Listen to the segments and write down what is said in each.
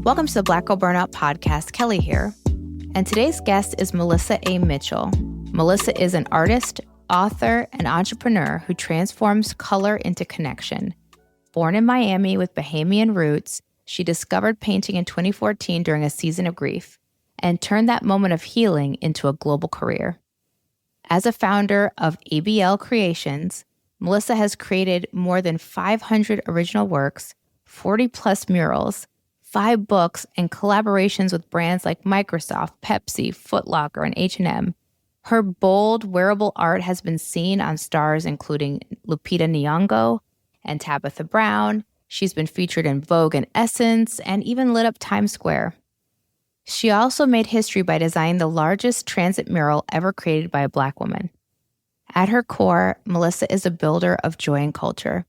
Welcome to the Black Girl Burnout podcast. Kelly here. And today's guest is Melissa A. Mitchell. Melissa is an artist, author, and entrepreneur who transforms color into connection. Born in Miami with Bahamian roots, she discovered painting in 2014 during a season of grief and turned that moment of healing into a global career. As a founder of ABL Creations, Melissa has created more than 500 original works, 40 plus murals, 5 books, and collaborations with brands like Microsoft, Pepsi, Foot Locker, and H&M. Her bold, wearable art has been seen on stars including Lupita Nyong'o and Tabitha Brown. She's been featured in Vogue and Essence, and even lit up Times Square. She also made history by designing the largest transit mural ever created by a Black woman. At her core, Melissa is a builder of joy and culture.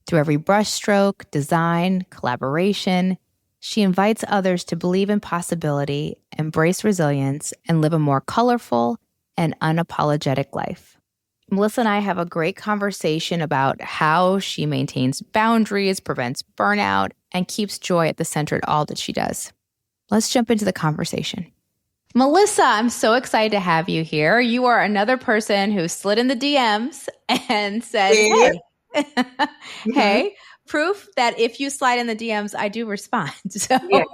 Through every brushstroke, design, collaboration, she invites others to believe in possibility, embrace resilience, and live a more colorful and unapologetic life. Melissa and I have a great conversation about how she maintains boundaries, prevents burnout, and keeps joy at the center of all that she does. Let's jump into the conversation. Melissa, I'm so excited to have you here. You are another person who slid in the DMs and said, hey, hey, proof that if you slide in the DMs, I do respond. So yes.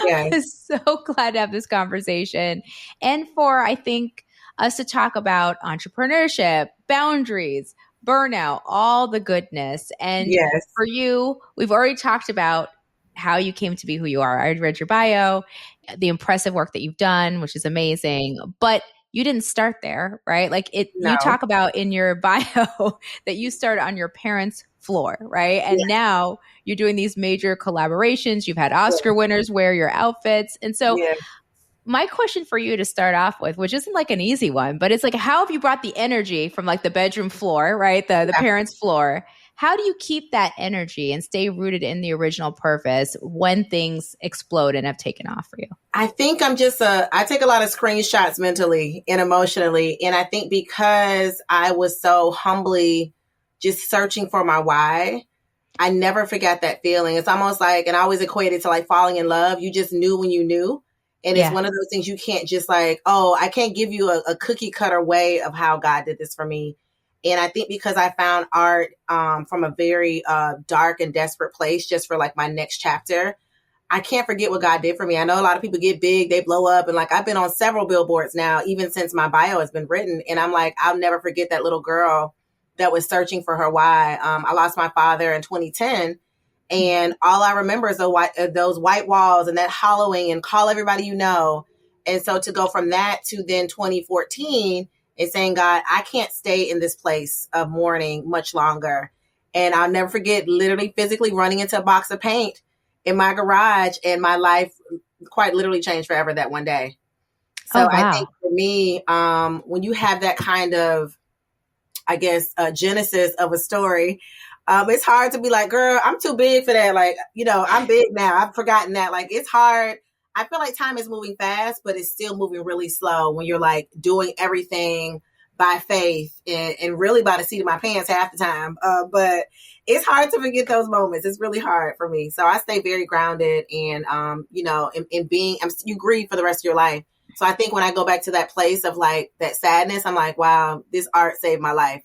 I'm so glad to have this conversation. And for, I think, us to talk about entrepreneurship, boundaries, burnout, all the goodness. And for you, we've already talked about how you came to be who you are. I read your bio, the impressive work that you've done, which is amazing. But you didn't start there, right? Like you talk about in your bio that you started on your parents' floor, right? And now you're doing these major collaborations. You've had Oscar winners wear your outfits. And so my question for you to start off with, which isn't like an easy one, but it's like, how have you brought the energy from like the bedroom floor, right? The parents' floor. How do you keep that energy and stay rooted in the original purpose when things explode and have taken off for you? I think I take a lot of screenshots mentally and emotionally. And I think because I was so humbly just searching for my why, I never forgot that feeling. It's almost like, and I always equate it to like falling in love. You just knew when you knew. And it's one of those things you can't just like, I can't give you a cookie cutter way of how God did this for me. And I think because I found art from a very dark and desperate place just for like my next chapter, I can't forget what God did for me. I know a lot of people get big, they blow up. And like I've been on several billboards now, even since my bio has been written. And I'm like, I'll never forget that little girl that was searching for her why. I lost my father in 2010. And all I remember is those white walls and that hollowing and call everybody you know. And so to go from that to then 2014 and saying, God, I can't stay in this place of mourning much longer. And I'll never forget literally physically running into a box of paint in my garage, and my life quite literally changed forever that one day. So I think for me, when you have that kind of, I guess, genesis of a story, it's hard to be like, girl, I'm too big for that. Like, I'm big now. I've forgotten that. Like, it's hard. I feel like time is moving fast, but it's still moving really slow when you're like doing everything by faith and really by the seat of my pants half the time. But it's hard to forget those moments. It's really hard for me. So I stay very grounded and, in being, you grieve for the rest of your life. So I think when I go back to that place of like that sadness, I'm like, wow, this art saved my life.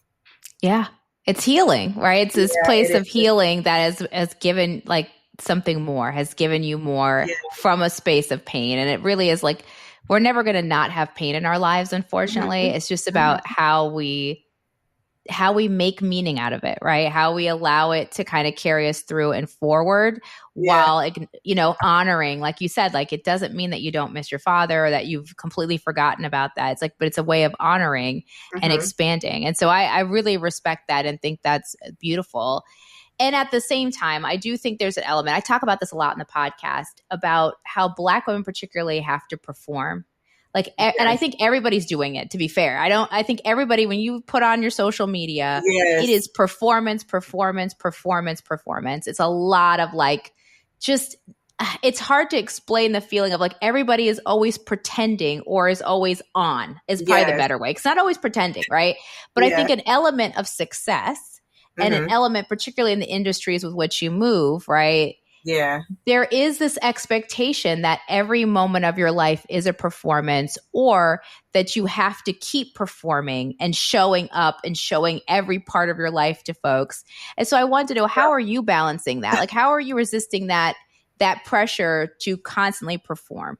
Yeah. It's healing, right? It's this place of healing that has given like something more, has given you more from a space of pain. And it really is like, we're never going to not have pain in our lives, unfortunately. It's just about how we make meaning out of it, right? How we allow it to kind of carry us through and forward while, honoring, like you said, like it doesn't mean that you don't miss your father or that you've completely forgotten about that. It's like, but it's a way of honoring and expanding. And so I really respect that and think that's beautiful. And at the same time, I do think there's an element, I talk about this a lot in the podcast, about how Black women particularly have to perform. Like, and I think everybody's doing it, to be fair. I think everybody, when you put on your social media, it is performance. It's a lot of like, it's hard to explain the feeling of like everybody is always pretending or is always on is probably the better way. It's not always pretending, right? But I think an element of success and an element, particularly in the industries with which you move, right, Yeah. there is this expectation that every moment of your life is a performance, or that you have to keep performing and showing up and showing every part of your life to folks. And so I wanted to know, how are you balancing that? Like, how are you resisting that pressure to constantly perform?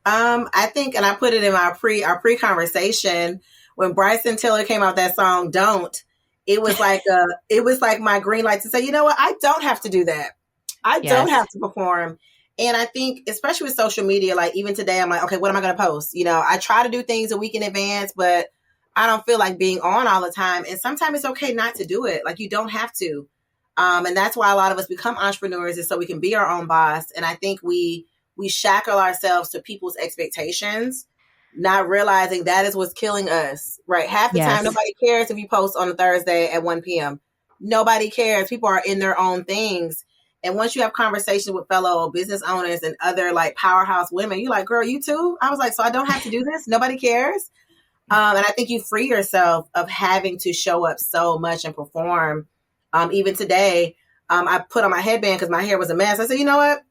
I think, and I put it in our pre-conversation, when Bryson Tiller came out with that song, Don't, it was like my green light to say, you know what? I don't have to do that. I don't have to perform. And I think, especially with social media, like even today, I'm like, okay, what am I going to post? You know, I try to do things a week in advance, but I don't feel like being on all the time. And sometimes it's okay not to do it. Like, you don't have to. And that's why a lot of us become entrepreneurs, is so we can be our own boss. And I think we shackle ourselves to people's expectations, not realizing that is what's killing us, right? Half the time, nobody cares if you post on a Thursday at 1 p.m. Nobody cares. People are in their own things. And once you have conversations with fellow business owners and other like powerhouse women, you're like, girl, you too? I was like, so I don't have to do this? Nobody cares. And I think you free yourself of having to show up so much and perform. Even today, I put on my headband because my hair was a mess. I said, you know what?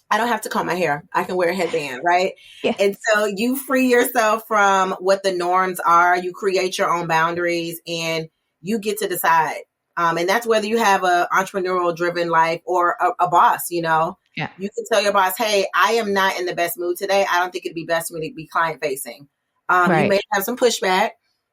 I don't have to comb my hair. I can wear a headband, right? Yeah. And so you free yourself from what the norms are. You create your own boundaries and you get to decide. And that's whether you have an entrepreneurial driven life or a boss, you know. Yeah. You can tell your boss, hey, I am not in the best mood today. I don't think it'd be best for me to be client facing. Right. You may have some pushback,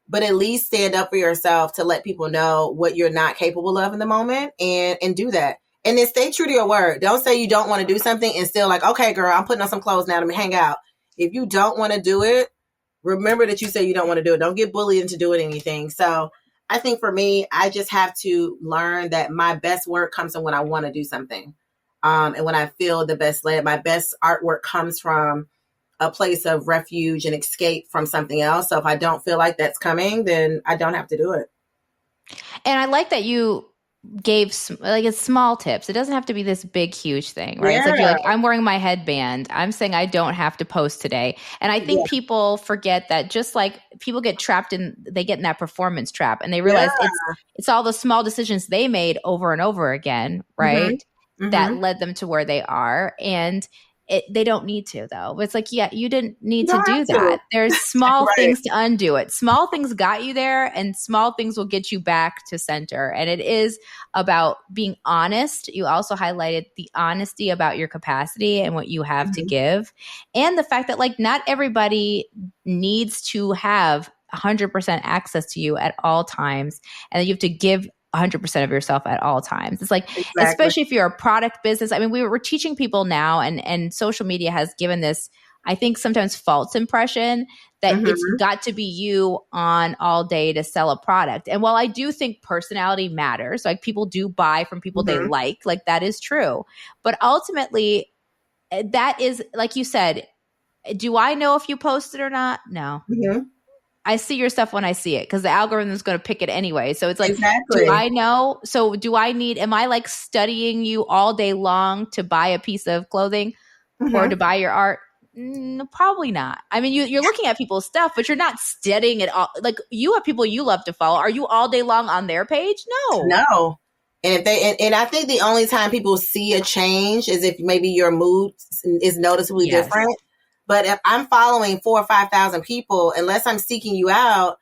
but at least stand up for yourself to let people know what you're not capable of in the moment and do that. And then stay true to your word. Don't say you don't want to do something and still like, okay, girl, I'm putting on some clothes now to hang out. If you don't want to do it, remember that you say you don't want to do it. Don't get bullied into doing anything. So I think for me, I just have to learn that my best work comes from when I want to do something. And when I feel the best led, my best artwork comes from a place of refuge and escape from something else. So if I don't feel like that's coming, then I don't have to do it. And I like that you gave it's small tips. It doesn't have to be this big, huge thing, right? Yeah. It's like, you're like, I'm wearing my headband. I'm saying I don't have to post today. And I think people forget that, just like people get they get in that performance trap and they realize it's all the small decisions they made over and over again, right? Mm-hmm. That led them to where they are. And they don't need to, though. It's like, yeah, you didn't need to do that. There's small things to undo it. Small things got you there, and small things will get you back to center. And it is about being honest. You also highlighted the honesty about your capacity and what you have to give. And the fact that like not everybody needs to have 100% access to you at all times, and that you have to give 100% of yourself at all times. It's like, especially if you're a product business. I mean, we're teaching people now, and social media has given this, I think, sometimes false impression that it's got to be you on all day to sell a product. And while I do think personality matters, like people do buy from people they like that is true. But ultimately, that is, like you said, do I know if you posted or not? No. I see your stuff when I see it, because the algorithm is going to pick it anyway. So it's like, do I know? So am I like studying you all day long to buy a piece of clothing or to buy your art? No, probably not. I mean, you're looking at people's stuff, but you're not studying it all. Like, you have people you love to follow. Are you all day long on their page? No. And if and I think the only time people see a change is if maybe your mood is noticeably different. But if I'm following 4,000 or 5,000 people, unless I'm seeking you out,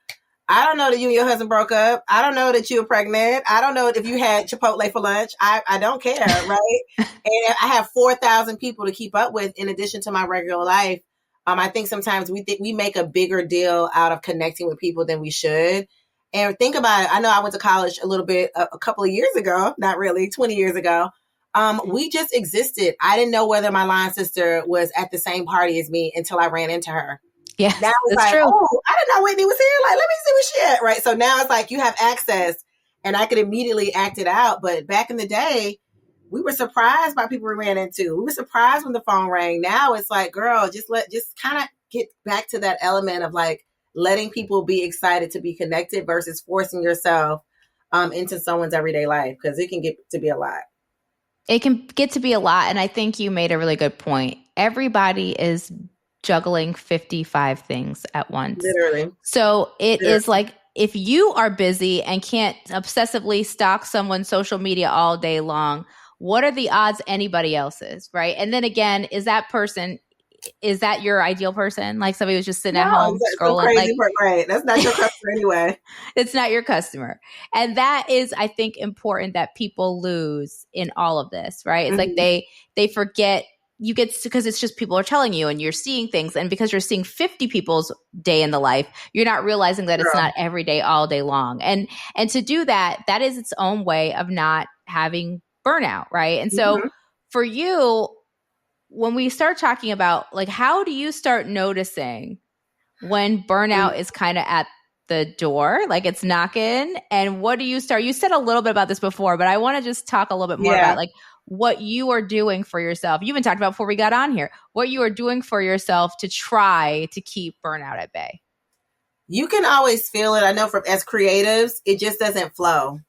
I don't know that you and your husband broke up. I don't know that you were pregnant. I don't know if you had Chipotle for lunch. I don't care, right? And I have 4,000 people to keep up with in addition to my regular life. I think sometimes we make a bigger deal out of connecting with people than we should. And think about it. I know I went to college a little bit a couple of years ago, not really, 20 years ago. We just existed. I didn't know whether my line sister was at the same party as me until I ran into her. Yeah, now it's like, true. Oh, I didn't know Whitney was here. Like, let me see what she at, right? So now it's like you have access, and I could immediately act it out. But back in the day, we were surprised by people we ran into. We were surprised when the phone rang. Now it's like, girl, just kind of get back to that element of like letting people be excited to be connected versus forcing yourself into someone's everyday life, because it can get to be a lot. It can get to be a lot. And I think you made a really good point. Everybody is juggling 55 things at once. Literally. So it is like, if you are busy and can't obsessively stalk someone's social media all day long, what are the odds anybody else is, right? And then again, is that your ideal person? Like somebody who's just sitting No, at home some scrolling? crazy Like, part, right? That's not your customer anyway. it's not your customer. And that is, I think, important that people lose in all of this, right? It's like they forget, you get, because it's just people are telling you and you're seeing things. And because you're seeing 50 people's day in the life, you're not realizing that it's not every day, all day long. And to do that, that is its own way of not having burnout, right? And so for you, when we start talking about like, how do you start noticing when burnout is kind of at the door, like it's knocking, and what do you start? You said a little bit about this before, but I want to just talk a little bit more about like what you are doing for yourself. You even talked about before we got on here, what you are doing for yourself to try to keep burnout at bay. You can always feel it. I know as creatives, it just doesn't flow.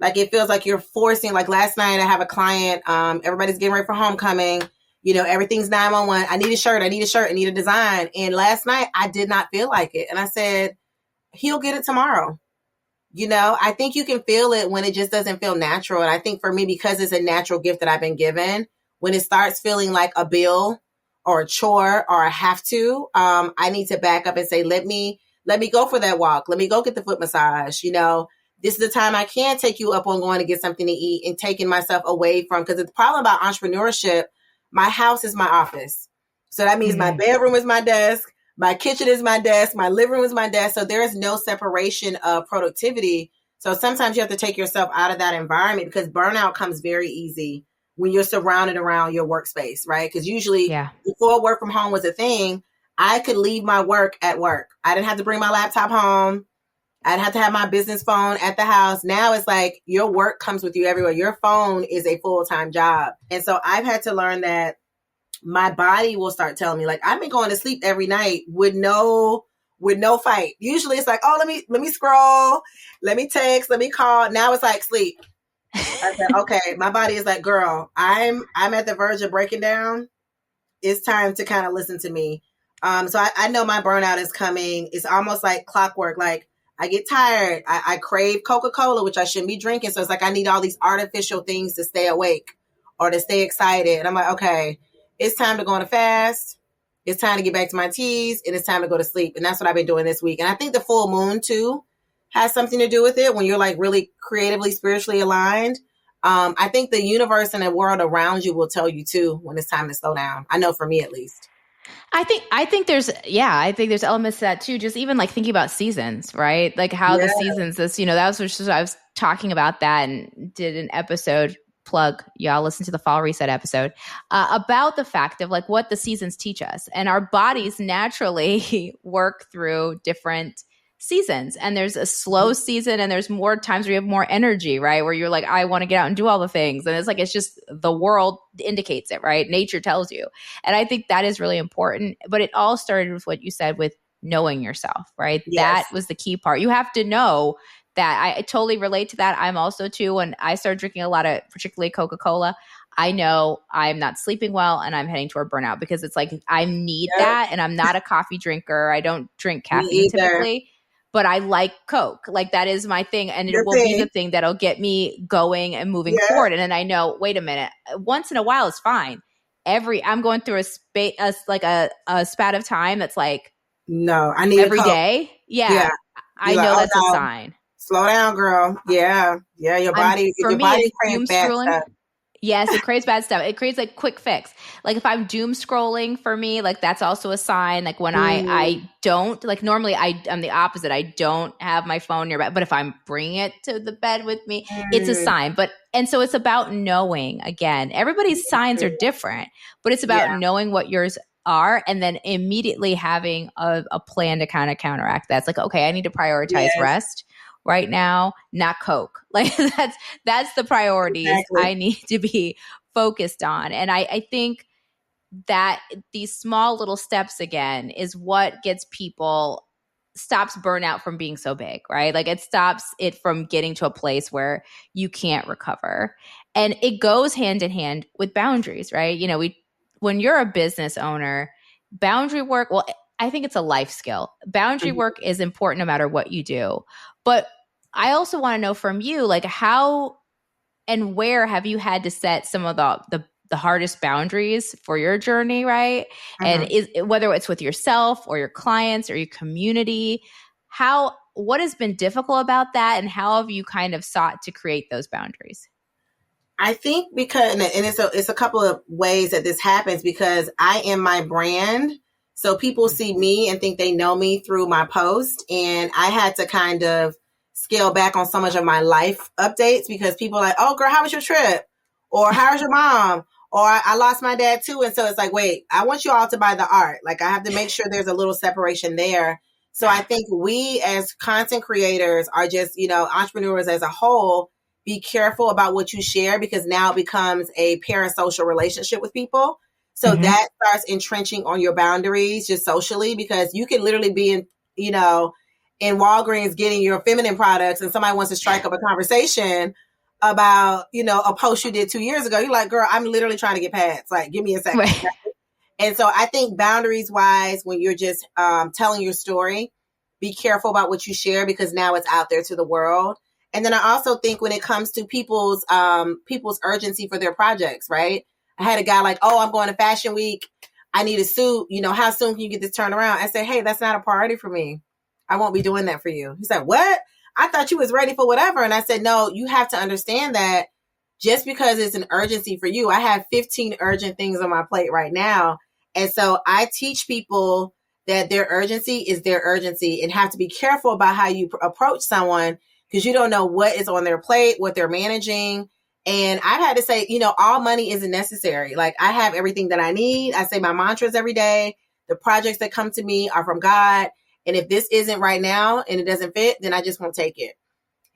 Like it feels like you're forcing, like last night I have a client, everybody's getting ready for homecoming. You know, everything's 911. I need a shirt. I need a design. And last night I did not feel like it. And I said, he'll get it tomorrow. You know, I think you can feel it when it just doesn't feel natural. And I think for me, because it's a natural gift that I've been given, when it starts feeling like a bill or a chore or a have to, I need to back up and say, let me go for that walk. Let me go get the foot massage. You know, this is the time I can take you up on going to get something to eat and taking myself away from, because the problem about entrepreneurship, my house is my office. So that means my bedroom is my desk. My kitchen is my desk. My living room is my desk. So there is no separation of productivity. So sometimes you have to take yourself out of that environment, because burnout comes very easy when you're surrounded around your workspace, right? Because usually before work from home was a thing, I could leave my work at work. I didn't have to bring my laptop home. I didn't have to have my business phone at the house. Now it's like your work comes with you everywhere. Your phone is a full-time job. And so I've had to learn that my body will start telling me, like, I've been going to sleep every night with no fight. Usually it's like, oh, let me scroll, let me text, let me call. Now it's like sleep. I said, okay, my body is like, girl, I'm at the verge of breaking down. It's time to kind of listen to me. So I know my burnout is coming. It's almost like clockwork. Like I get tired. I crave Coca-Cola, which I shouldn't be drinking. So it's like I need all these artificial things to stay awake or to stay excited. And I'm like, okay, it's time to go on a fast. It's time to get back to my teas, and it's time to go to sleep. And that's what I've been doing this week. And I think the full moon too has something to do with it. When you're like really creatively, spiritually aligned, I think the universe and the world around you will tell you too when it's time to slow down. I know for me at least. I think there's elements to that too. Just even like thinking about seasons, right? Like how the seasons, that was I was talking about that and did an episode, plug, y'all listen to the fall reset episode, about the fact of like what the seasons teach us. And our bodies naturally work through different seasons, and there's a slow season and there's more times where you have more energy, right? Where you're like, I want to get out and do all the things. And it's like, it's just the world indicates it, right? Nature tells you. And I think that is really important. But it all started with what you said with knowing yourself, right? Yes. That was the key part. You have to know that. I totally relate to that. I'm also too, when I started drinking a lot of particularly Coca-Cola, I know I'm not sleeping well and I'm heading toward burnout, because it's like I need that. And I'm not a coffee drinker. I don't drink caffeine typically. But I like Coke. Like that is my thing. And it will be the thing that'll get me going and moving forward. And then I know, wait a minute, once in a while is fine. I'm going through a spat of time that's like, no, I need every day. Yeah. I know that's a sign. Slow down, girl. Yeah. Your body craves bad stuff. Yes, it creates bad stuff. It creates like quick fix. Like if I'm doom scrolling, for me, like that's also a sign. Like when I don't, like normally I'm the opposite. I don't have my phone nearby, but if I'm bringing it to the bed with me, it's a sign. And so it's about knowing, again, everybody's signs are different, but it's about knowing what yours are, and then immediately having a plan to kind of counteract that. It's like, okay, I need to prioritize rest right now, not Coke. Like that's the priorities I need to be focused on. And I think that these small little steps, again, is what stops burnout from being so big, right? Like it stops it from getting to a place where you can't recover. And it goes hand in hand with boundaries, right? When you're a business owner, boundary work, well, I think it's a life skill. Boundary work is important no matter what you do. But I also want to know from you, like how and where have you had to set some of the hardest boundaries for your journey, right? And whether it's with yourself or your clients or your community, what has been difficult about that, and how have you kind of sought to create those boundaries? I think because, and it's a couple of ways that this happens, because I am my brand. So people see me and think they know me through my post. And I had to kind of scale back on so much of my life updates, because people are like, oh girl, how was your trip? Or how's your mom? Or I lost my dad too. And so it's like, wait, I want you all to buy the art. Like, I have to make sure there's a little separation there. So I think we as content creators are just, entrepreneurs as a whole, be careful about what you share, because now it becomes a parasocial relationship with people. So that starts entrenching on your boundaries just socially, because you can literally be in Walgreens getting your feminine products, and somebody wants to strike up a conversation about, a post you did 2 years ago. You're like, girl, I'm literally trying to get pads. Like, give me a second. Right. And so I think boundaries wise, when you're just telling your story, be careful about what you share, because now it's out there to the world. And then I also think when it comes to people's urgency for their projects, right? I had a guy like, oh, I'm going to Fashion Week. I need a suit. How soon can you get this turned around? I said, hey, that's not a priority for me. I won't be doing that for you. He said, what? I thought you was ready for whatever. And I said, no, you have to understand that just because it's an urgency for you, I have 15 urgent things on my plate right now. And so I teach people that their urgency is their urgency, and have to be careful about how you approach someone, because you don't know what is on their plate, what they're managing. And I've had to say, all money isn't necessary. Like, I have everything that I need. I say my mantras every day. The projects that come to me are from God. And if this isn't right now and it doesn't fit, then I just won't take it.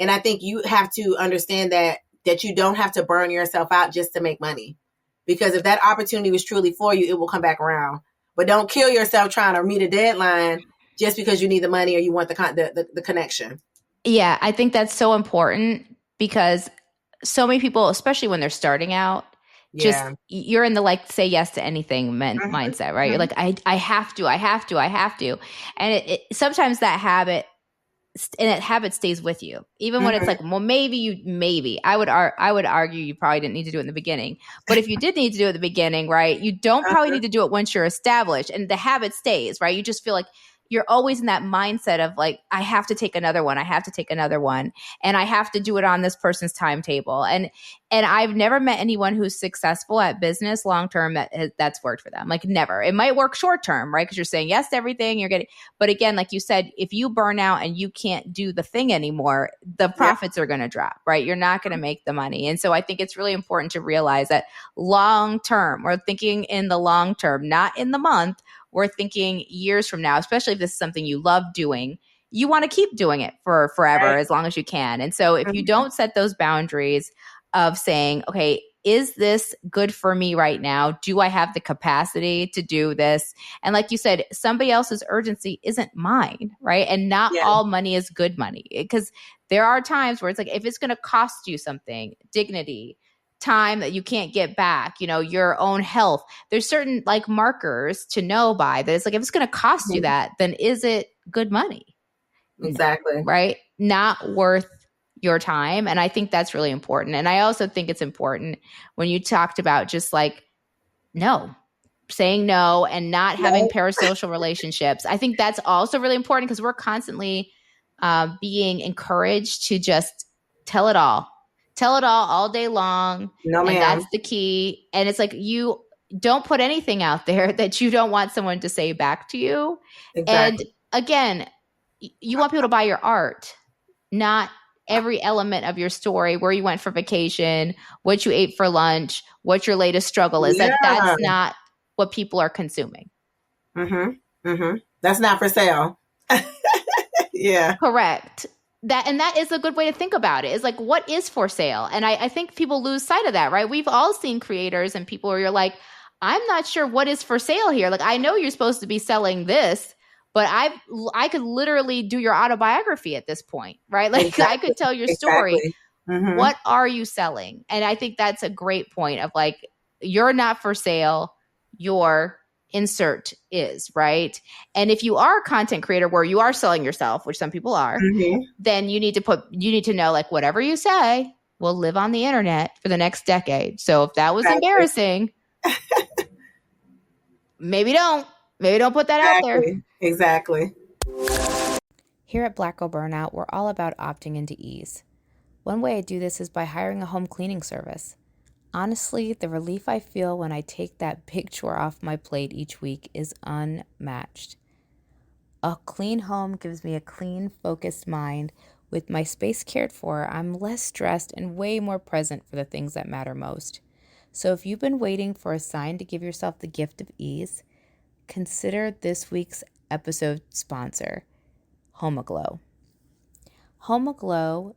And I think you have to understand that you don't have to burn yourself out just to make money. Because if that opportunity was truly for you, it will come back around. But don't kill yourself trying to meet a deadline just because you need the money or you want the connection. Yeah, I think that's so important, because so many people, especially when they're starting out, just you're in the like say yes to anything mindset, right? You're like, I have to. And it sometimes that habit stays with you, even when it's like, well, maybe I would argue you probably didn't need to do it in the beginning. But if you did need to do it at the beginning, right, you don't probably need to do it once you're established, and the habit stays, right? You just feel like you're always in that mindset of like, I have to take another one. And I have to do it on this person's timetable. And I've never met anyone who's successful at business long-term that's worked for them. Like, never. It might work short-term, right? Because you're saying yes to everything but again, like you said, if you burn out and you can't do the thing anymore, the profits are going to drop, right? You're not going to make the money. And so I think it's really important to realize that long-term, we're thinking in the long term, not in the month. We're thinking years from now, especially if this is something you love doing, you want to keep doing it for forever, as long as you can. And so if you don't set those boundaries of saying, okay, is this good for me right now? Do I have the capacity to do this? And like you said, somebody else's urgency isn't mine, right? And not all money is good money, because there are times where it's like, if it's going to cost you something, dignity, time that you can't get back, your own health, there's certain like markers to know by that. It's like, if it's going to cost you that, then is it good money? Exactly. Right? Not worth your time. And I think that's really important. And I also think it's important when you talked about just like, saying no and not having parasocial relationships. I think that's also really important, because we're constantly being encouraged to just tell it all day long. No, ma'am. And that's the key. And it's like, you don't put anything out there that you don't want someone to say back to you. Exactly. And again, you want people to buy your art, not every element of your story, where you went for vacation, what you ate for lunch, what your latest struggle is. That's not what people are consuming. That's not for sale. Yeah. Correct. That is a good way to think about it. Is like, what is for sale? And I think people lose sight of that, right? We've all seen creators and people where you're like, I'm not sure what is for sale here. Like, I know you're supposed to be selling this, but I could literally do your autobiography at this point, right? Like, exactly. I could tell your story. Exactly. What are you selling? And I think that's a great point of like, you're not for sale. Your insert is, right? And if you are a content creator where you are selling yourself, which some people are, then you need to know, like, whatever you say, will live on the internet for the next decade. So if that was embarrassing, maybe don't put that out there. Exactly. Here at Black Girl Burnout, we're all about opting into ease. One way I do this is by hiring a home cleaning service. Honestly, the relief I feel when I take that big chore off my plate each week is unmatched. A clean home gives me a clean, focused mind. With my space cared for, I'm less stressed and way more present for the things that matter most. So if you've been waiting for a sign to give yourself the gift of ease, consider this week's episode sponsor, HomeAglow. HomeAglow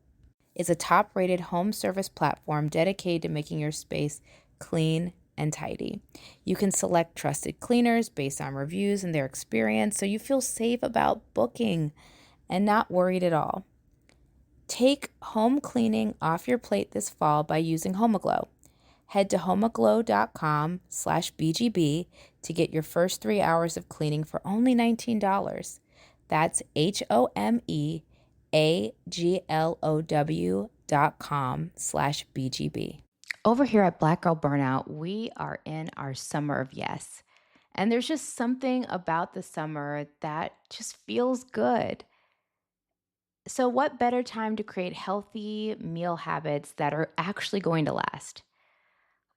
is a top-rated home service platform dedicated to making your space clean and tidy. You can select trusted cleaners based on reviews and their experience, so you feel safe about booking and not worried at all. Take home cleaning off your plate this fall by using HomeAglow. Head to homeaglow.com/BGB to get your first 3 hours of cleaning for only $19. That's HomeAglow.com/BGB. Over here at Black Girl Burnout, we are in our summer of yes. And there's just something about the summer that just feels good. So what better time to create healthy meal habits that are actually going to last?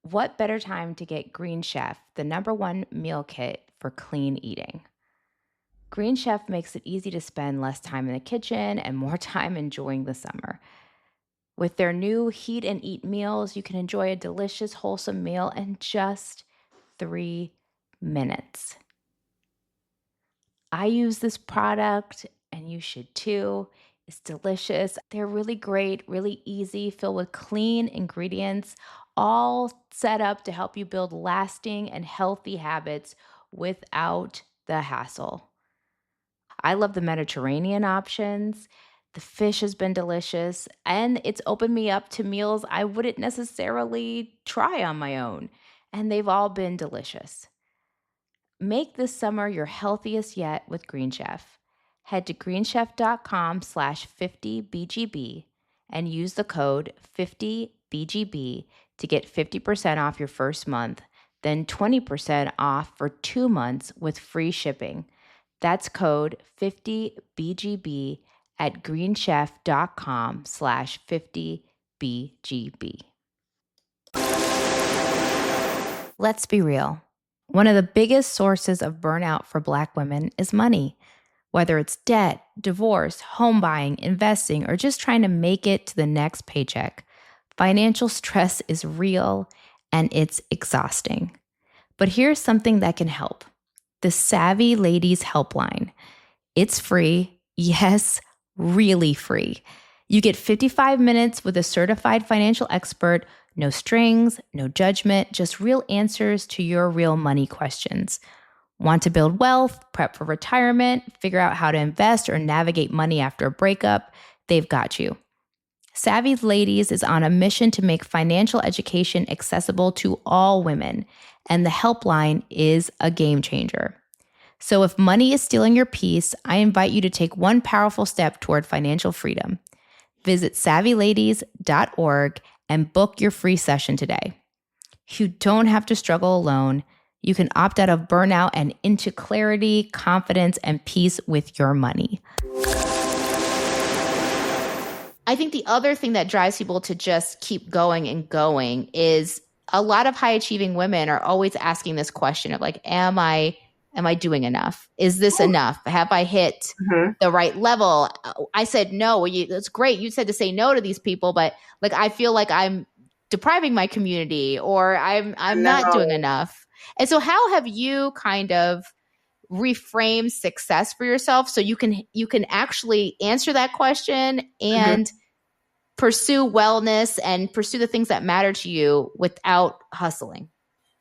What better time to get Green Chef, the #1 meal kit for clean eating? Green Chef makes it easy to spend less time in the kitchen and more time enjoying the summer. With their new heat and eat meals, you can enjoy a delicious, wholesome meal in just 3 minutes. I use this product and you should too. It's delicious. They're really great, really easy, filled with clean ingredients, all set up to help you build lasting and healthy habits without the hassle. I love the Mediterranean options. The fish has been delicious, and it's opened me up to meals I wouldn't necessarily try on my own, and they've all been delicious. Make this summer your healthiest yet with Green Chef. Head to greenchef.com/50BGB and use the code 50BGB to get 50% off your first month, then 20% off for 2 months with free shipping. That's code 50BGB at greenchef.com/50BGB. Let's be real. One of the biggest sources of burnout for Black women is money. Whether it's debt, divorce, home buying, investing, or just trying to make it to the next paycheck, financial stress is real and it's exhausting. But here's something that can help. The Savvy Ladies Helpline. It's free. Yes, really free. You get 55 minutes with a certified financial expert, no strings, no judgment, just real answers to your real money questions. Want to build wealth, prep for retirement, figure out how to invest or navigate money after a breakup? They've got you. Savvy Ladies is on a mission to make financial education accessible to all women, and the helpline is a game changer. So if money is stealing your peace, I invite you to take one powerful step toward financial freedom. Visit savvyladies.org and book your free session today. You don't have to struggle alone. You can opt out of burnout and into clarity, confidence, and peace with your money. I think the other thing that drives people to just keep going and going is a lot of high achieving women are always asking this question of like, am I doing enough? Is this enough? Have I hit the right level? I said no. It's great. You said to say no to these people, but like I feel like I'm depriving my community or I'm not doing enough. And so how have you kind of reframe success for yourself so you can actually answer that question and pursue wellness and pursue the things that matter to you without hustling?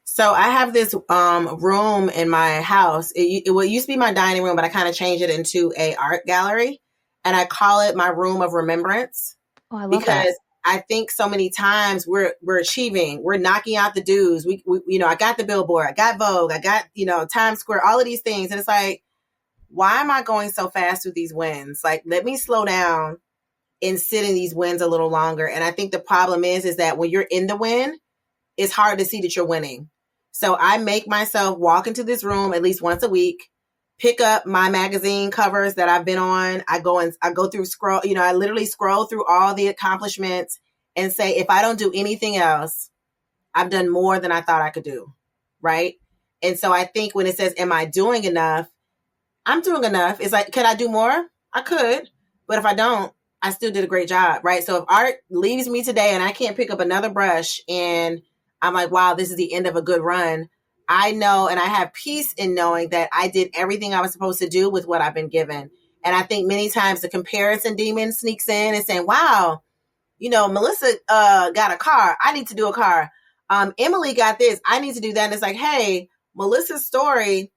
So I have this room in my house. It used to be my dining room, but I kind of changed it into a art gallery, and I call it my room of remembrance. Oh, I love that. Because I think so many times we're achieving, we're knocking out the dues. We I got the Billboard, I got Vogue, I got Times Square, all of these things, and it's like, why am I going so fast with these wins? Like, let me slow down and sit in these wins a little longer. And I think the problem is that when you're in the win, it's hard to see that you're winning. So I make myself walk into this room at least once a week, pick up my magazine covers that I've been on. I go through scroll, I literally scroll through all the accomplishments and say, if I don't do anything else, I've done more than I thought I could do. Right. And so I think when it says, am I doing enough? I'm doing enough. It's like, can I do more? I could, but if I don't, I still did a great job. Right. So if art leaves me today and I can't pick up another brush and I'm like, wow, this is the end of a good run, I know, and I have peace in knowing that I did everything I was supposed to do with what I've been given. And I think many times the comparison demon sneaks in and saying, wow, Melissa got a car. I need to do a car. Emily got this. I need to do that. And it's like, hey, Melissa's story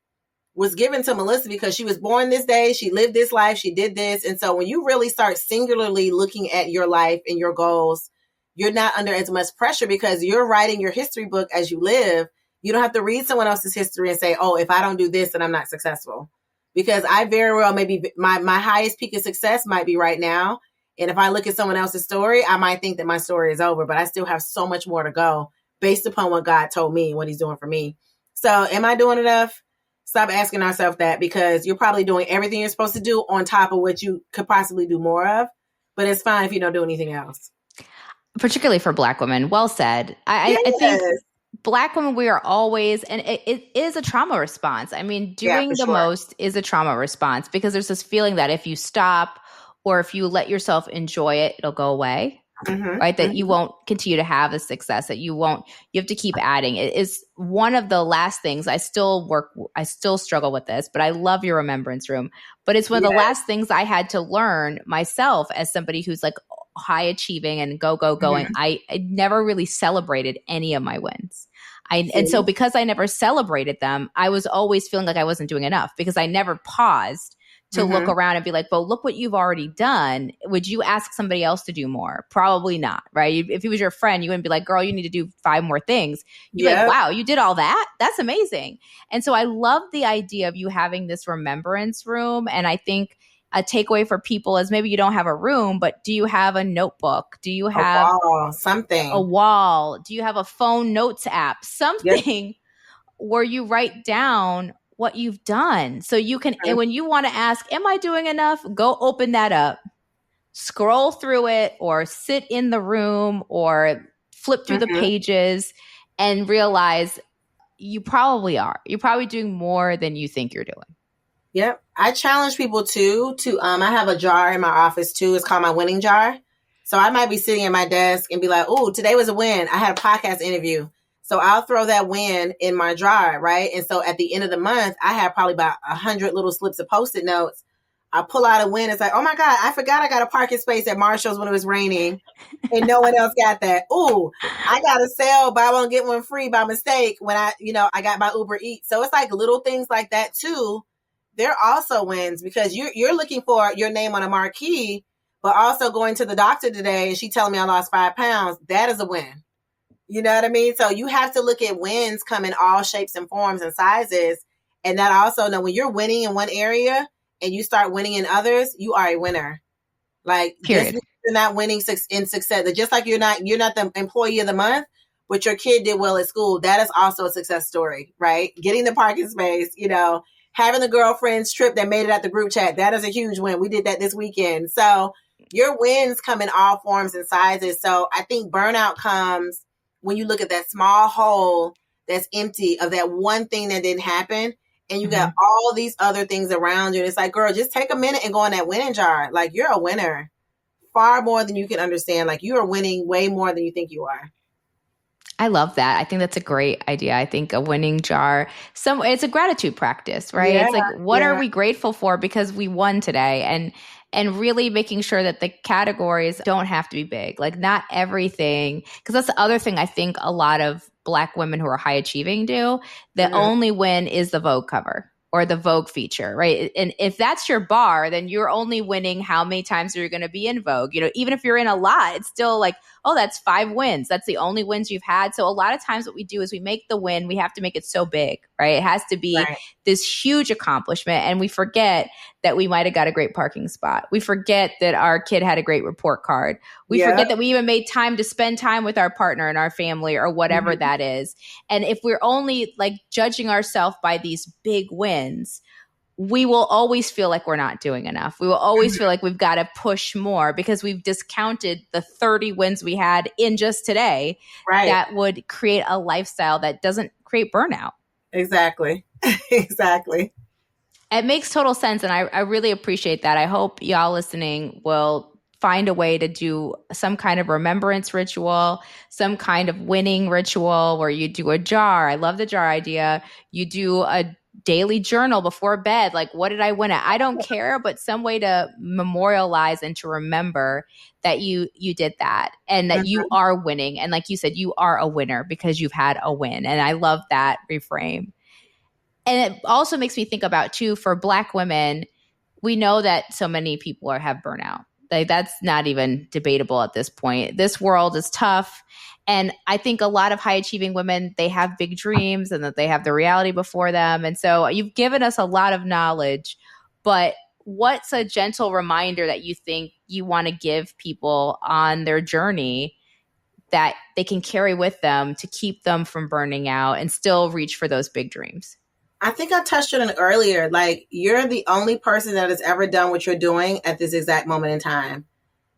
was given to Melissa because she was born this day. She lived this life. She did this. And so when you really start singularly looking at your life and your goals, you're not under as much pressure because you're writing your history book as you live. You don't have to read someone else's history and say, oh, if I don't do this, then I'm not successful. Because I very well, maybe my highest peak of success might be right now. And if I look at someone else's story, I might think that my story is over, but I still have so much more to go based upon what God told me and what he's doing for me. So am I doing enough? Stop asking ourselves that, because you're probably doing everything you're supposed to do on top of what you could possibly do more of. But it's fine if you don't do anything else. Particularly for Black women. Well said. I think Black women, we are always, and it is a trauma response. I mean, doing the most is a trauma response, because there's this feeling that if you stop or if you let yourself enjoy it, it'll go away. Right? That you won't continue to have the success, that you have to keep adding. It is one of the last things I still struggle with this, but I love your remembrance room. But it's one of the last things I had to learn myself as somebody who's like high achieving and going. I never really celebrated any of my wins. And so because I never celebrated them, I was always feeling like I wasn't doing enough, because I never paused to look around and be like, well, look what you've already done. Would you ask somebody else to do more? Probably not, right? If he was your friend, you wouldn't be like, girl, you need to do 5 more things. You'd be like, wow, you did all that? That's amazing. And so I love the idea of you having this remembrance room. And I think a takeaway for people is maybe you don't have a room, but do you have a notebook? Do you have a wall? Do you have a phone notes app? Something where you write down what you've done. So you can, and when you want to ask, am I doing enough? Go open that up, scroll through it, or sit in the room or flip through the pages and realize you probably are. You're probably doing more than you think you're doing. Yep. I challenge people to I have a jar in my office too. It's called my winning jar. So I might be sitting at my desk and be like, oh, today was a win. I had a podcast interview. So I'll throw that win in my jar, right? And so at the end of the month, I have probably about 100 little slips of Post-it notes. I pull out a win. It's like, oh my God, I forgot I got a parking space at Marshall's when it was raining and no one else got that. Ooh, I got a sale, buy one, get one free by mistake when I got my Uber Eats. So it's like little things like that too. They're also wins, because you're looking for your name on a marquee, but also going to the doctor today and she telling me I lost 5 pounds. That is a win. You know what I mean? So you have to look at wins come in all shapes and forms and sizes. And that also know when you're winning in one area and you start winning in others, you are a winner. Like, you're not winning in success. Just like you're not the employee of the month, but your kid did well at school. That is also a success story, right? Getting the parking space, having the girlfriend's trip that made it at the group chat. That is a huge win. We did that this weekend. So your wins come in all forms and sizes. So I think burnout comes when you look at that small hole that's empty of that one thing that didn't happen, and you got all these other things around you. And it's like, girl, just take a minute and go in that winning jar. Like, you're a winner far more than you can understand. Like, you are winning way more than you think you are. I love that. I think that's a great idea. I think a winning jar, it's a gratitude practice, right? It's like, what are we grateful for because we won today? And really making sure that the categories don't have to be big. Like, not everything, because that's the other thing I think a lot of Black women who are high achieving do. The only win is the Vogue cover. or the Vogue feature, right? And if that's your bar, then you're only winning how many times are you going to be in Vogue. Even if you're in a lot, it's still like, oh, that's 5 wins. That's the only wins you've had. So a lot of times what we do is we make the win, we have to make it so big, right? It has to be this huge accomplishment. And we forget that we might have got a great parking spot. We forget that our kid had a great report card. We forget that we even made time to spend time with our partner and our family or whatever that is. And if we're only like judging ourselves by these big wins, we will always feel like we're not doing enough. We will always feel like we've got to push more because we've discounted the 30 wins we had in just today. That would create a lifestyle that doesn't create burnout. Exactly. Exactly. It makes total sense. And I really appreciate that. I hope y'all listening will find a way to do some kind of remembrance ritual, some kind of winning ritual where you do a jar. I love the jar idea. You do a daily journal before bed. Like, what did I win at? I don't care, but some way to memorialize and to remember that you did that and that you are winning. And like you said, you are a winner because you've had a win. And I love that reframe. And it also makes me think about, too, for Black women, we know that so many people have burnout. Like, that's not even debatable at this point. This world is tough. And I think a lot of high achieving women, they have big dreams and that they have the reality before them. And so you've given us a lot of knowledge, but what's a gentle reminder that you think you want to give people on their journey that they can carry with them to keep them from burning out and still reach for those big dreams? I think I touched on it earlier. Like, you're the only person that has ever done what you're doing at this exact moment in time.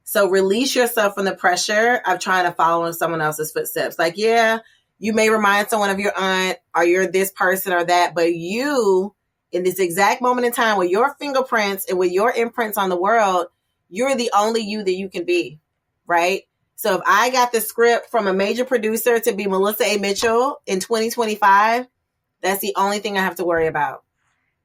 So release yourself from the pressure of trying to follow in someone else's footsteps. Like, yeah, you may remind someone of your aunt or you're this person or that, but you, in this exact moment in time with your fingerprints and with your imprints on the world, you're the only you that you can be, right? So if I got the script from a major producer to be Melissa A. Mitchell in 2025, that's the only thing I have to worry about.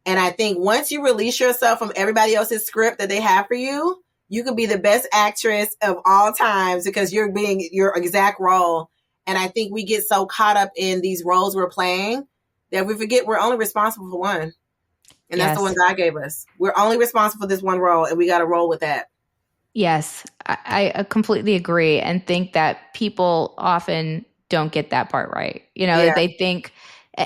And I think once you release yourself from everybody else's script that they have for you, you could be the best actress of all times because you're being your exact role. And I think we get so caught up in these roles we're playing that we forget we're only responsible for one. And that's the one God gave us. We're only responsible for this one role, and we got to roll with that. Yes, I completely agree and think that people often don't get that part right. They think,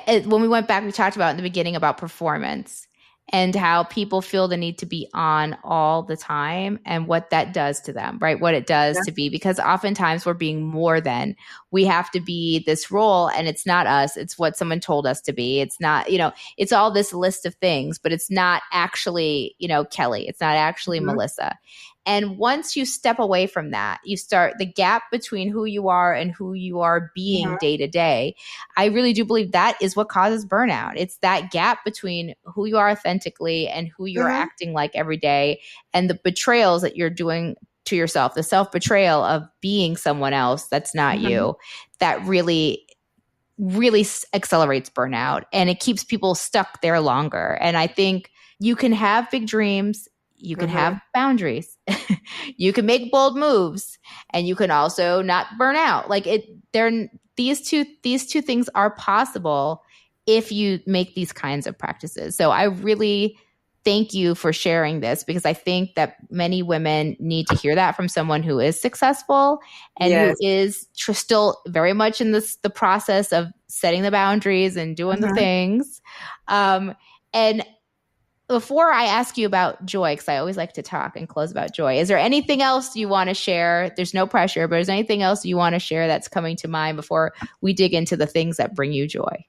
when we went back, we talked about in the beginning about performance and how people feel the need to be on all the time and what that does to them, right? What it does to be, because oftentimes we're being more than. We have to be this role, and it's not us. It's what someone told us to be. It's not, it's all this list of things, but it's not actually, Kelly. It's not actually Melissa. And once you step away from that, you start the gap between who you are and who you are being day to day. I really do believe that is what causes burnout. It's that gap between who you are authentically and who you're acting like every day, and the betrayals that you're doing to yourself, the self-betrayal of being someone else that's not you, that really accelerates burnout, and it keeps people stuck there longer. And I think you can have big dreams. You can have boundaries. You can make bold moves, and you can also not burn out. Like these two things are possible if you make these kinds of practices. So I really thank you for sharing this, because I think that many women need to hear that from someone who is successful and who is still very much in the process of setting the boundaries and doing the things. And before I ask you about joy, because I always like to talk and close about joy, is there anything else you want to share? There's no pressure, but is there anything else you want to share that's coming to mind before we dig into the things that bring you joy?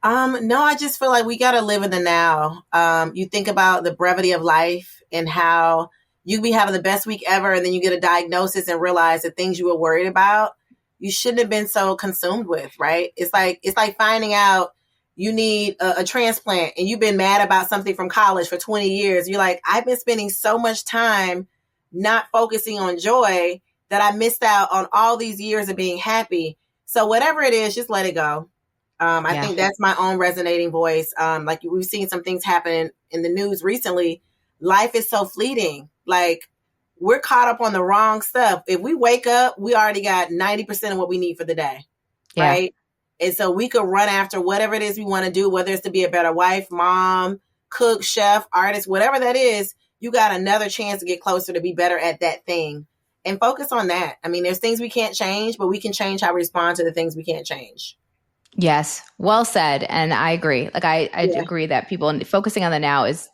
No, I just feel like we got to live in the now. You think about the brevity of life and how you can be having the best week ever, and then you get a diagnosis and realize the things you were worried about, you shouldn't have been so consumed with, right? It's like finding out you need a transplant and you've been mad about something from college for 20 years. You're like, I've been spending so much time not focusing on joy that I missed out on all these years of being happy. So whatever it is, just let it go. I think that's my own resonating voice. Like we've seen some things happen in the news recently. Life is so fleeting. Like we're caught up on the wrong stuff. If we wake up, we already got 90% of what we need for the day. Right. And so we could run after whatever it is we want to do, whether it's to be a better wife, mom, cook, chef, artist, whatever that is. You got another chance to get closer to be better at that thing, and focus on that. I mean, there's things we can't change, but we can change how we respond to the things we can't change. Yes, well said. And I agree. Like I agree that people focusing on the now is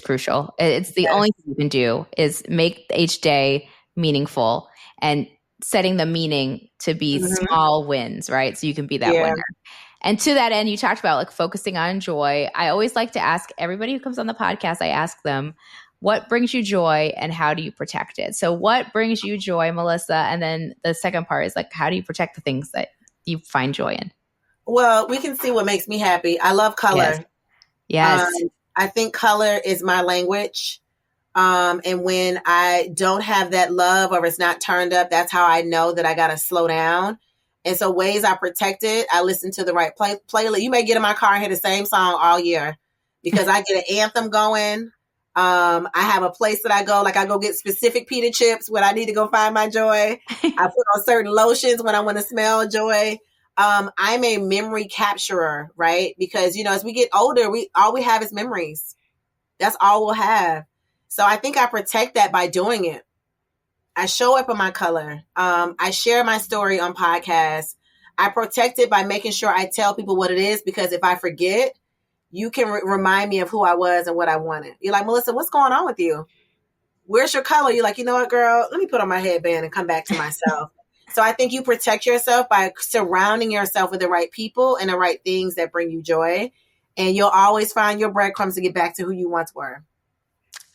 crucial. It's the only thing you can do is make each day meaningful and setting the meaning to be small wins, right? So you can be that winner. And to that end, you talked about like focusing on joy. I always like to ask everybody who comes on the podcast, I ask them, what brings you joy and how do you protect it? So what brings you joy, Melissa? And then the second part is like, how do you protect the things that you find joy in? Well, we can see what makes me happy. I love color. Yes. I think color is my language. And when I don't have that love or it's not turned up, that's how I know that I got to slow down. And so ways I protect it, I listen to the right playlist. You may get in my car and hear the same song all year because I get an anthem going. I have a place that I go, like I go get specific pita chips when I need to go find my joy. I put on certain lotions when I want to smell joy. I'm a memory capturer, right? Because, as we get older, all we have is memories. That's all we'll have. So I think I protect that by doing it. I show up in my color. I share my story on podcasts. I protect it by making sure I tell people what it is, because if I forget, you can remind me of who I was and what I wanted. You're like, Melissa, what's going on with you? Where's your color? You're like, you know what, girl? Let me put on my headband and come back to myself. So I think you protect yourself by surrounding yourself with the right people and the right things that bring you joy. And you'll always find your breadcrumbs to get back to who you once were.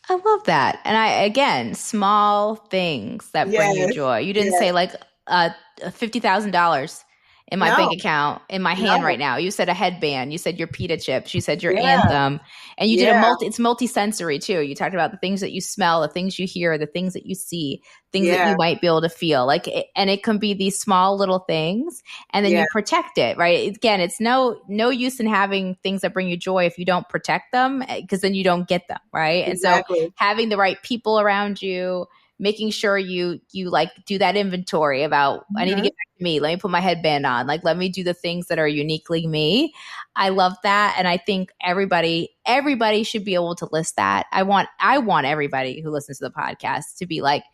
I love that. And again, small things that bring you joy. You didn't say like $50,000 in my bank account, in my hand right now. You said a headband. You said your pita chips. You said your anthem. And you did it's multi-sensory too. You talked about the things that you smell, the things you hear, the things that you see, things that you might be able to feel. And it can be these small little things, and then you protect it, right? Again, it's no use in having things that bring you joy if you don't protect them, because then you don't get them, right? Exactly. And so having the right people around you, making sure you like do that inventory about, I need to get back to me. Let me put my headband on. Like, let me do the things that are uniquely me. I love that. And I think everybody should be able to list that. I want everybody who listens to the podcast to be like,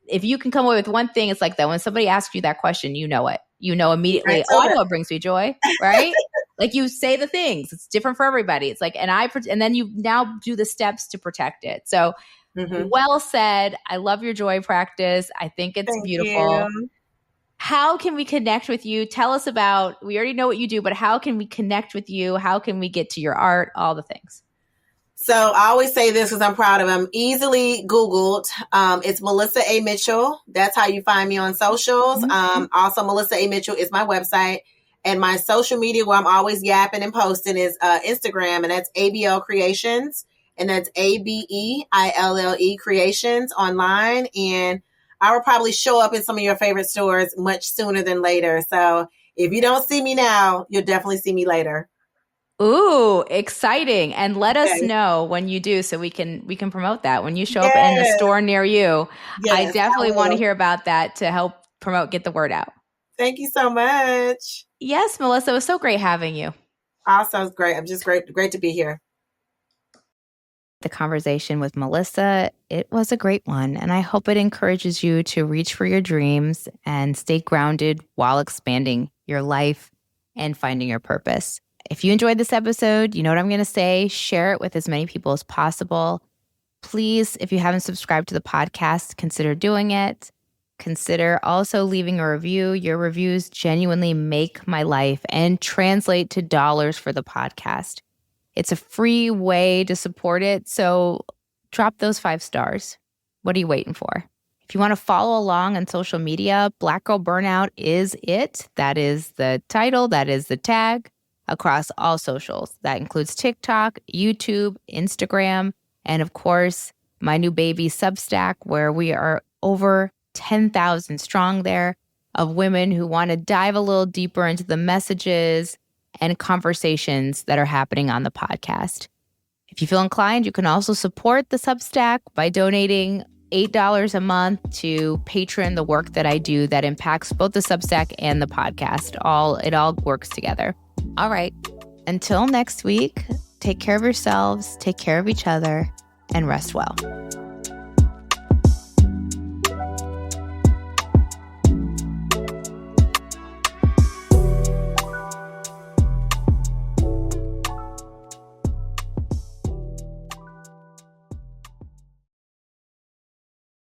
if you can come away with one thing, it's like that. When somebody asks you that question, you know it. You know immediately, I know what brings me joy, right? Like you say the things. It's different for everybody. It's like, and then you now do the steps to protect it. So well said. I love your joy practice. I think it's beautiful. You. How can we connect with you? Tell us about, we already know what you do, but how can we connect with you? How can we get to your art? All the things. So I always say this because I'm proud of them. Easily Googled. It's Melissa A. Mitchell. That's how you find me on socials. Also, Melissa A. Mitchell is my website. And my social media where I'm always yapping and posting is Instagram, and that's ABL Creations. And that's ABEILLE Creations online. And I will probably show up in some of your favorite stores much sooner than later. So if you don't see me now, you'll definitely see me later. Ooh, exciting. And let us know when you do so we can promote that. When you show up in a store near you, I definitely want to hear about that to help promote, get the word out. Thank you so much. Yes, Melissa, it was so great having you. Also, it's great. I'm just great to be here. The conversation with Melissa, it was a great one, and I hope it encourages you to reach for your dreams and stay grounded while expanding your life and finding your purpose. If you enjoyed this episode, you know what I'm going to say. Share it with as many people as possible. Please, if you haven't subscribed to the podcast, consider doing it. Consider also leaving a review. Your reviews genuinely make my life and translate to dollars for the podcast. It's a free way to support it, so drop those 5 stars. What are you waiting for? If you want to follow along on social media, Black Girl Burnout is it. That is the title. That is the tag across all socials. That includes TikTok, YouTube, Instagram, and of course, my new baby Substack, where we are over 10,000 strong there of women who want to dive a little deeper into the messages and conversations that are happening on the podcast. If you feel inclined, you can also support the Substack by donating $8 a month to patron the work that I do that impacts both the Substack and the podcast. It all works together. All right. Until next week, take care of yourselves, take care of each other, and rest well.